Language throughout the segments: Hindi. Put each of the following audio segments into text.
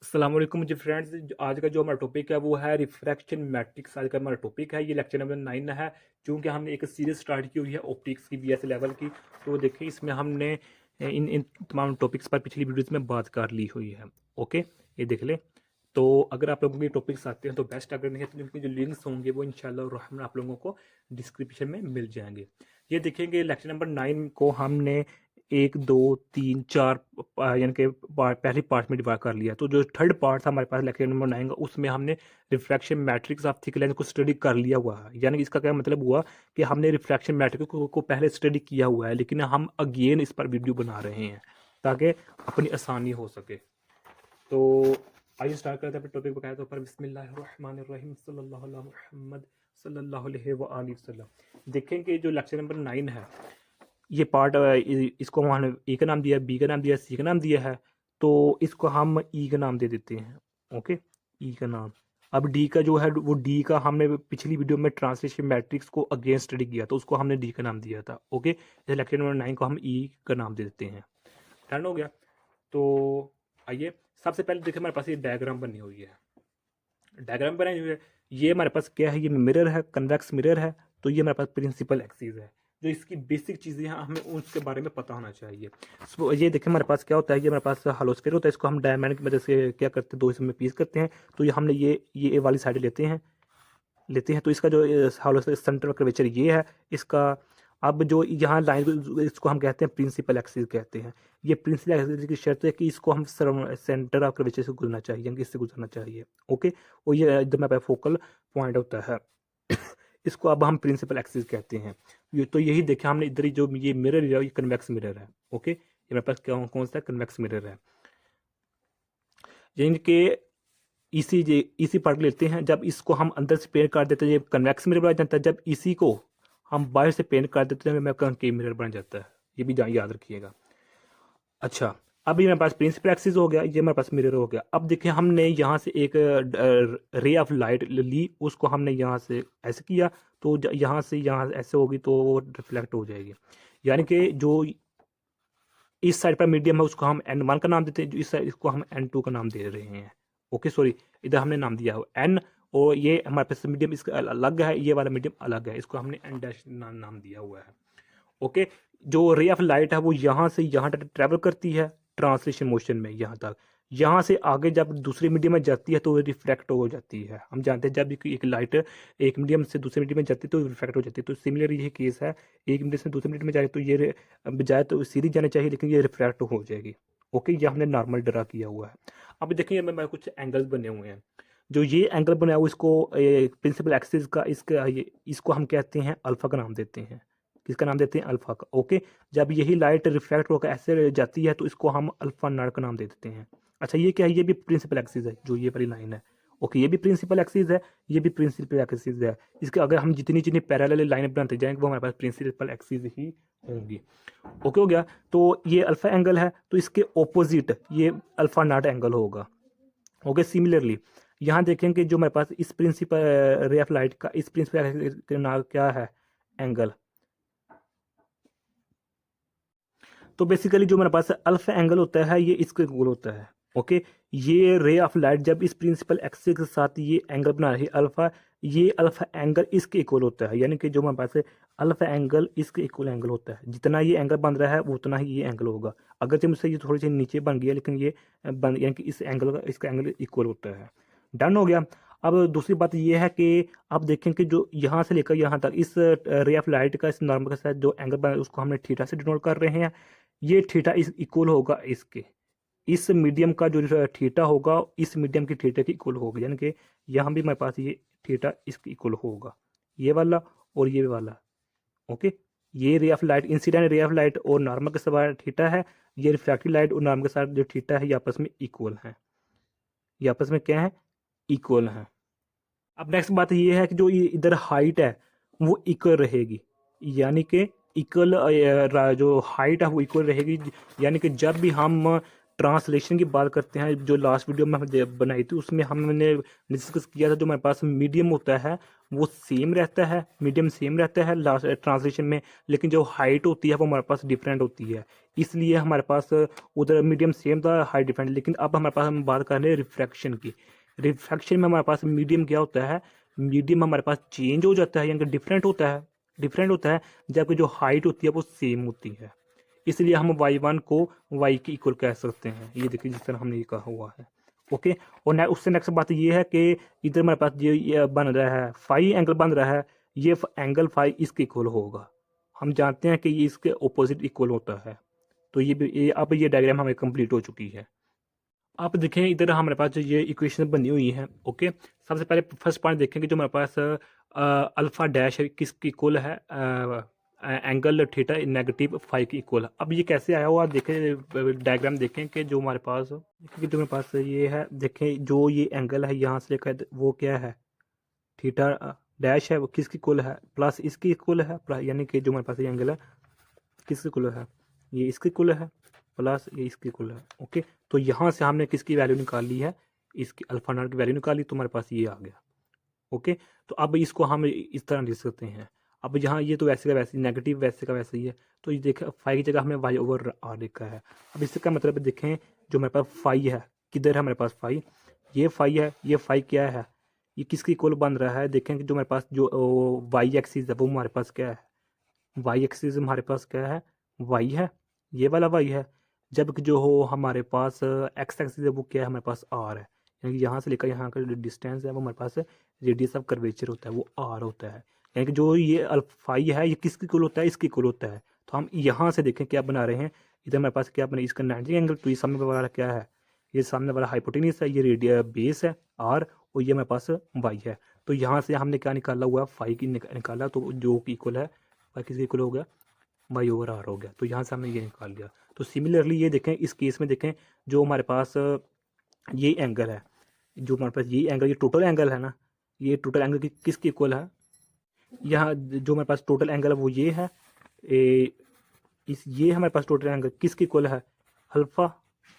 अस्सलाम वालेकुम जी फ्रेंड्स। आज का जो हमारा टॉपिक है वो है रिफ्रैक्शन मैट्रिक्स। आज का हमारा टॉपिक है, ये लेक्चर नंबर 9 है। चूँकि हमने एक सीरीज स्टार्ट की हुई है ऑप्टिक्स की बीएस लेवल की, तो देखिए इसमें हमने इन इन तमाम टॉपिक्स पर पिछली वीडियोस में बात कर ली हुई है। ओके, ये देख ले। तो अगर आप लोगों के टॉपिक्स आते हैं तो बेस्ट, अगर नहीं है तो उनके जो लिंक्स होंगे वो इंशाल्लाह रहमान आप लोगों को डिस्क्रिप्शन में मिल जाएंगे। ये देखेंगे लेक्चर नंबर 9 को हमने 1, 2, 3, 4 यानी कि पहले पार्ट में डिवाइड कर लिया। तो जो थर्ड पार्ट था हमारे पास लेक्चर नंबर 9 का, उसमें हमने refraction matrix of thick lens को स्टडी कर लिया हुआ है। यानी कि इसका क्या मतलब हुआ कि हमने रिफ्रैक्शन मैट्रिक्स को पहले स्टडी किया हुआ है, लेकिन हम अगेन इस पर वीडियो बना रहे हैं ताकि अपनी आसानी हो सके। तो आइए स्टार्ट करते हैं अपने टॉपिक बकाया तौर पर। बिस्मिल्लाहिर्रहमानिर्रहीम सल्लल्लाहु अला मुहम्मद सल्लल्लाहु अलैहि व आलिहि वसल्लम। देखेंगे जो लेक्चर नंबर 9 है, ये पार्ट इसको हमने ए का नाम दिया, बी का नाम दिया, सी का नाम दिया है। तो इसको हम ई का नाम दे देते हैं। ओके, ई का नाम। अब डी का जो है वो डी का हमने पिछली वीडियो में ट्रांसलेशन मैट्रिक्स को अगेन स्टडी किया, तो उसको हमने डी का नाम दिया था। ओके, जैसे लेक्चर नंबर 9 को हम ई का नाम दे देते हैं। डन हो गया। तो आइए सबसे पहले देखिए, हमारे पास ये डायग्राम बनी हुई है। डायग्राम बनाई हुई है, ये हमारे पास क्या है, ये मिरर है, कन्वेक्स मिरर है। तो ये हमारे पास प्रिंसिपल एक्सिस है। जो इसकी बेसिक चीज़ें हैं हमें उसके बारे में पता होना चाहिए। ये देखिए हमारे पास क्या होता है, ये हमारे पास हालोस्फीयर होता है। इसको हम डायमंड की मदद से क्या करते हैं, दो हिस्सों में पीस करते हैं। तो ये हमने ये वाली साइड लेते हैं। तो इसका जो हालोस्फीयर सेंटर कर्वेचर ये है इसका। अब जो यहाँ लाइन, इसको हम कहते हैं प्रिंसिपल एक्सिस कहते हैं। ये प्रिंसिपल एक्सिस की शर्त है कि इसको हम सेंटर ऑफ कर्वेचर से गुजरना चाहिए, यानी कि इससे गुजरना चाहिए। ओके, और ये एकदम हमारा फोकल पॉइंट होता है। इसको अब हम प्रिंसिपल एक्सिस कहते हैं। ये तो यही देखा हमने इधर ही, जो ये मिरर है ये कन्वेक्स मिरर है। ओके, ये मेरे पास क्या कौन सा कन्वेक्स मिरर है, यानी कि इसी पार्ट लेते हैं। जब इसको हम अंदर से पेंट कर देते हैं ये कन्वेक्स मिरर बन जाता है। जब इसी को हम बाहर से पेंट कर देते हैं कनकेव मिरर बन जाता है। ये भी याद रखिएगा। अच्छा, अब ये मेरे पास प्रिंसिपल एक्सिस हो गया, ये मेरे पास मिरर हो गया। अब देखिए हमने यहाँ से एक रे ऑफ लाइट ली, उसको हमने यहाँ से ऐसे किया। तो यहाँ से यहाँ ऐसे होगी तो वो रिफ्लेक्ट हो जाएगी। यानी कि जो इस साइड पर मीडियम है उसको हम N1 का नाम देते हैं, जो इस साइड इसको हम N2 का नाम दे रहे हैं। ओके सॉरी, इधर हमने नाम दिया है N, और ये हमारे पास मीडियम इसका अलग है, ये वाला मीडियम अलग है, इसको हमने N डैश नाम दिया हुआ है। ओके, जो रे ऑफ लाइट है वो यहाँ से यहाँ तक ट्रेवल करती है ट्रांसलेशन मोशन में यहाँ तक। यहाँ से आगे जब दूसरे मीडियम में जाती है तो रिफ्रैक्ट हो जाती है। हम जानते हैं जब एक लाइट एक मीडियम से दूसरे मीडियम में जाती है तो रिफ्रैक्ट हो जाती है। तो सिमिलर ये केस है, एक मीडियम से दूसरे मीडियम में जाए तो ये बजाय तो सीधी जानी चाहिए, लेकिन ये रिफ्रैक्ट हो जाएगी। ओके, ये हमने नॉर्मल ड्रा किया हुआ है। अब देखिए मेरे कुछ एंगल्स बने हुए हैं। जो ये एंगल बना हुआ इसको प्रिंसिपल एक्सिस का, इसको हम कहते हैं अल्फा का नाम देते हैं। किसका नाम देते हैं, अल्फा का। ओके, जब यही लाइट रिफ्रैक्ट होकर ऐसे जाती है तो इसको हम अल्फा नॉट का नाम दे देते हैं। अच्छा, ये क्या है, ये भी प्रिंसिपल एक्सिस है, जो ये वाली लाइन है। ओके, ये भी प्रिंसिपल एक्सिस है, ये भी प्रिंसिपल एक्सिस है। इसके अगर हम जितनी जितनी पैरेलल लाइन बनाते जाएंगे वो हमारे पास प्रिंसिपल एक्सिस ही होंगी। ओके हो गया। तो ये अल्फा एंगल है, तो इसके ऑपोजिट ये अल्फा नॉट एंगल होगा। ओके, सिमिलरली यहाँ देखेंगे जो हमारे पास इस प्रिंसिपल रे ऑफ लाइट का इस प्रिंसिपल के नाम क्या है, एंगल। तो बेसिकली जो मेरे पास अल्फा एंगल होता है ये इसके इक्वल होता है। ओके, ये रे ऑफ लाइट जब इस प्रिंसिपल एक्सिस के साथ ये एंगल बना रही है अल्फा, ये अल्फा एंगल इसके इक्वल होता है। यानी कि जो मेरे पास अल्फा एंगल इसके इक्वल एंगल होता है। जितना ये एंगल बन रहा है उतना ही ये एंगल होगा। अगर जब मुझसे ये थोड़ी सी नीचे बन गया, लेकिन ये बन यानी कि इस एंगल का इसका एंगल इक्वल होता है। डन हो गया। अब दूसरी बात ये है कि आप देखें कि जो यहाँ से लेकर यहाँ तक इस रे ऑफ लाइट का इस नॉर्मल के साथ जो एंगल बना है उसको हमने थीटा से डिनोट कर रहे हैं। ये थीटा इस इक्वल होगा इसके, इस मीडियम का जो थीटा होगा इस मीडियम की थीटा के इक्वल होगा। यानी कि यहाँ भी मेरे पास ये थीटा इसके इक्वल होगा, ये वाला और ये वाला। ओके, ये ray of light, incident ray of light और नॉर्मल के साथ थीटा है। ये रिफ्रैक्टिव लाइट और नॉर्मल के साथ जो थीटा है ये आपस में इक्वल है। ये आपस में क्या है, इक्वल है। अब नेक्स्ट बात ये है कि जो ये इधर हाइट है वो इक्वल रहेगी। यानी कि इक्वल जो हाइट है वो इक्वल रहेगी। यानी कि जब भी हम ट्रांसलेशन की बात करते हैं, जो लास्ट वीडियो में हमने बनाई थी उसमें हमने डिस्कस किया था जो हमारे पास मीडियम होता है वो सेम रहता है, मीडियम सेम रहता है लास्ट ट्रांसलेशन में, लेकिन जो हाइट होती है वो हमारे पास डिफरेंट होती है। इसलिए हमारे पास उधर मीडियम सेम था, हाइट डिफरेंट। लेकिन अब हमारे पास हम बात कर रहे हैं रिफ्रैक्शन की। रिफ्रैक्शन में हमारे पास मीडियम क्या होता है, मीडियम हमारे पास चेंज हो जाता है, यानी कि डिफरेंट होता है, जबकि जो हाइट होती है वो सेम होती है। इसलिए हम y1 को y के इक्वल कह सकते हैं। ये देखिए जिस तरह हमने ये कहा हुआ है। ओके, और उससे नेक्स्ट बात ये है कि इधर हमारे पास ये बन रहा है फाई एंगल बन रहा है, ये एंगल फाई इसके इक्वल होगा। हम जानते हैं कि ये इसके ऑपोजिट इक्वल होता है। तो अब ये डायग्राम हमें कंप्लीट हो चुकी है। आप देखें इधर हमारे पास जो ये इक्वेशन बनी हुई है। ओके, सबसे पहले फर्स्ट पॉइंट देखें कि जो हमारे पास अल्फा डैश किसकी इक्वल है, एंगल थीटा नेगेटिव फाइव की इक्वल है। अब ये कैसे आया हुआ देखें, डायग्राम देखें कि जो हमारे पास देखिए जो हमारे पास ये है, देखें जो ये एंगल है यहाँ से लेकर वो क्या है, थीटा डैश है, वो किसकी इक्वल है, प्लस इसकी इक्वल है, यानी कि जो हमारे पास ये एंगल है किसकी इक्वल है, ये इसकी इक्वल है, प्लस ये इसकी इक्वल है। ओके, तो यहाँ से हमने किसकी वैल्यू निकाल ली है, इसकी अल्फा नॉट की वैल्यू निकाली, तो हमारे पास ये आ गया। ओके, तो अब इसको हम इस तरह लिख सकते हैं। अब यहाँ ये तो वैसे का वैसे नेगेटिव, वैसे का वैसे ही है, तो ये देखें फाइव की जगह हमें वाई ओवर आर लिखा है। अब इसका मतलब देखें जो हमारे पास फाइव है, किधर है हमारे पास फाइव, ये फाइव है, ये फाइव क्या है, ये किसकी इक्वल बन रहा है, देखें कि जो हमारे पास जो वाई एक्सिस है वो हमारे पास क्या है, वाई एक्सिस हमारे पास क्या है, वाई है, ये वाला वाई है। जबकि जो हो हमारे पास एक्स एक्सिस है वो क्या है, हमारे पास आर है, यानी कि यहाँ से लेकर यहाँ का जो डिस्टेंस है वो हमारे पास रेडियस ऑफ कर्वेचर होता है, वो आर होता है। यानी कि जो ये अल्फाई है ये किसकी इक्वल होता है, इसकी इक्वल होता है। तो हम यहाँ से देखें क्या बना रहे हैं, इधर हमारे पास क्या बना, इसका 90 एंगल, तो ये सामने वाला क्या है, ये सामने वाला हाइपोटेन्यूस है, ये रेडियस बेस है आर, और ये हमारे पास वाई है। तो यहाँ से हमने क्या निकाला हुआ, फाइव की निकाला, तो जो की इक्वल है फाइव किसकी इक्वल हो गया, वाई ओवर आर हो गया। तो यहाँ से हमने ये निकाल लिया। तो सिमिलरली ये देखें, इस केस में देखें जो हमारे पास ये एंगल है, जो हमारे पास ये एंगल, ये टोटल एंगल है ना, ये टोटल एंगल किसकी इक्वल है, यहाँ जो हमारे पास टोटल एंगल है वो ये है, ये हमारे पास टोटल एंगल किसकी इक्वल है, अल्फा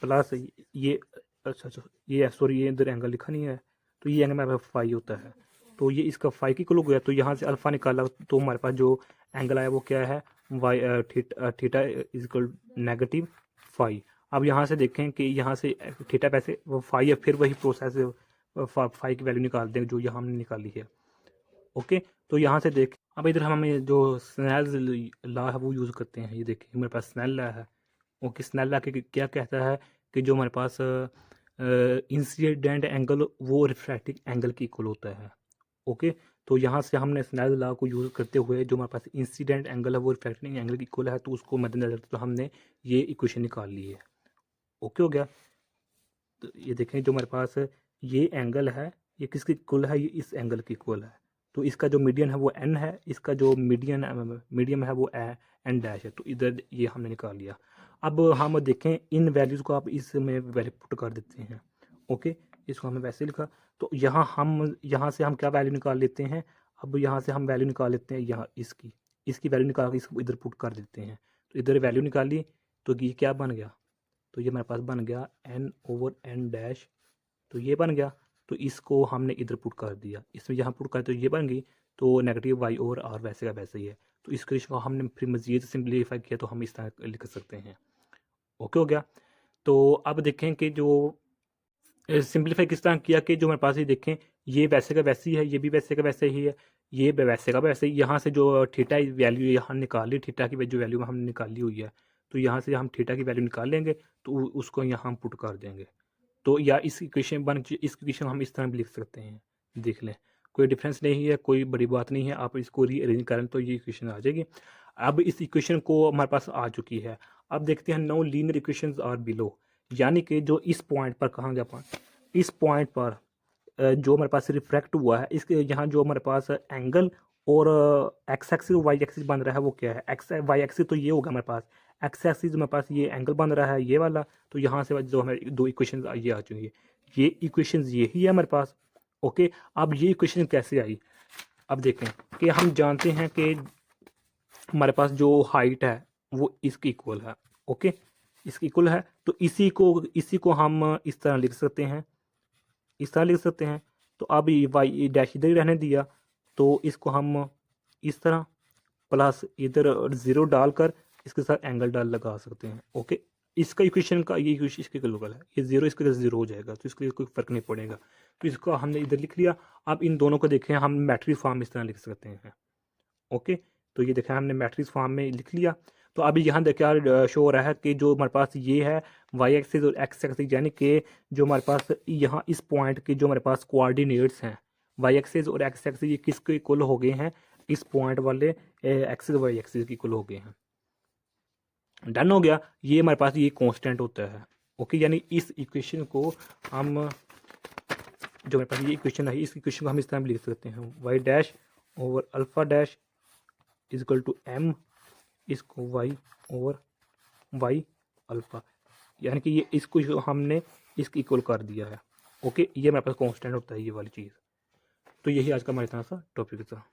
प्लस ये, अच्छा ये सॉरी, ये इधर एंगल लिखा नहीं है, तो ये एंगल हमारे पास फाइव होता है, तो ये इसका फाइव की इक्वल हो गया। तो यहाँ से अल्फा निकाला तो हमारे पास जो एंगल आया वो क्या है, Y theta is equal negative five. अब यहाँ से देखें कि यहाँ से थीटा वैसे वो फाइव है, फिर वही प्रोसेस फाइव की वैल्यू निकाल दें जो यहाँ हमने निकाली है। ओके, तो यहाँ से देख, अब इधर हमें जो स्नेल्स लॉ है वो यूज़ करते हैं। ये देखिए मेरे पास स्नेल लॉ है। ओके, स्नेल लॉ के क्या कहता है कि जो हमारे पास इंसिडेंट एंगल वो रिफ्रैक्टिव एंगल की इक्वल होता है। ओके, तो यहाँ से हमने स्नेल लॉ को यूज़ करते हुए जो हमारे पास इंसिडेंट एंगल है वो रिफ्रैक्टिव एंगल की इक्वल है, तो उसको मद्देनजर तो हमने ये इक्वेशन निकाल ली है। ओके हो गया। तो ये देखें जो हमारे पास ये एंगल है ये किसकी इक्वल है, ये इस एंगल की इक्वल है। तो इसका जो मीडियन है वो एन है, इसका जो मीडियम है वो एन डैश है। तो इधर ये हमने निकाल लिया। अब हम देखें इन वैल्यूज़ को आप इसमें वैल्यू पुट कर देते हैं। ओके, इसको हमने वैसे लिखा, तो यहाँ से हम क्या वैल्यू निकाल लेते हैं, अब यहाँ से हम वैल्यू निकाल लेते हैं, यहाँ इसकी वैल्यू निकाल के इसको इधर पुट कर देते हैं। तो इधर वैल्यू निकाली तो ये क्या बन गया, तो ये हमारे पास बन गया एन ओवर एन डैश, तो ये बन गया। तो इसको हमने इधर पुट कर दिया, इसमें यहाँ पुट कर तो ये बन गई, तो नेगेटिव वाई ओवर आर वैसे का वैसे ही है। तो इस क्वेश्चन को हमने फिर मजीद सिंप्लीफाई किया तो हम इस तरह लिख सकते हैं। ओके हो गया। तो अब देखें कि जो सिंप्लीफाई किस तरह किया कि जो हमारे पास ये देखें, ये वैसे का वैसे ही है, ये भी वैसे का वैसे ही है, ये वैसे का वैसे ही। यहाँ से जो थीटा वैल्यू यहाँ निकाल ली, थीटा की जो वैल्यू हमने निकाली हुई है, तो यहाँ से हम थीटा की वैल्यू निकाल लेंगे, तो उसको यहाँ हम पुट कर देंगे। तो या इस इक्वेशन हम इस तरह भी लिख सकते हैं, देख लें कोई डिफरेंस नहीं है, कोई बड़ी बात नहीं है। आप इसको रीअरेंज करें तो ये इक्वेशन आ जाएगी। अब इस इक्वेशन को हमारे पास आ चुकी है। अब देखते हैं no linear equations are below, यानी कि जो इस पॉइंट पर कहाँ गया अपन, इस पॉइंट पर जो हमारे पास रिफ्रैक्ट हुआ है, इसके यहाँ जो हमारे पास एंगल और एक्स एक्सिस वाई एक्सिस बन रहा है वो क्या है, एक्स वाई एक्सिस तो ये होगा हमारे पास, एक्स एक्सिस हमारे पास ये एंगल बन रहा है ये वाला। तो यहाँ से जो हमारे दो इक्वेशन ये आ चुकी है, ये इक्वेशन ये ही है हमारे पास। ओके, अब ये इक्वेशन कैसे आई, अब देखें कि हम जानते हैं कि हमारे पास जो हाइट है वो इसकी इक्वल है। ओके, इसके इक्वल है, तो इसी को हम इस तरह लिख सकते हैं, इस तरह लिख सकते हैं। तो अब ये वाई डैश इधर ही रहने दिया, तो इसको हम इस तरह प्लस इधर 0 डालकर इसके साथ एंगल लगा सकते हैं। ओके, इसका इक्वेशन का ये इक्वेशन इसके लोकल है, ये 0 इसके 0 हो जाएगा, तो इसके लिए कोई फर्क नहीं पड़ेगा। तो इसको हमने इधर लिख लिया। अब इन दोनों को देखें, हम मैट्रिक्स फॉर्म इस तरह लिख सकते हैं। ओके, तो ये देखें हमने मैट्रिक्स फॉर्म में लिख लिया। तो अभी यहाँ क्या शो हो रहा है कि जो हमारे पास ये है वाई एक्सिस और एक्स एक्सिस, यानी कि जो हमारे पास यहाँ इस पॉइंट के जो हमारे पास कोऑर्डिनेट्स हैं वाई एक्सिस और एक्स एक्सिस, ये किसके इक्वल हो गए हैं, इस पॉइंट वाले एक्सिस वाई एक्सिस के इक्वल हो गए हैं। डन हो गया, ये हमारे पास ये कांस्टेंट होता है। ओके, यानी इस इक्वेशन को हम, जो हमारे पास ये इक्वेशन है, इस इक्वेशन को हम इस तरह भी लिख सकते हैं, Y dash over alpha dash is equal to M, इसको वाई ओवर वाई अल्फा, यानी कि ये इसको हमने इसके इक्वल कर दिया है। ओके, ये हमारे पास कांस्टेंट होता है ये वाली चीज़। तो यही आज का हमारे तरह सा टॉपिक था।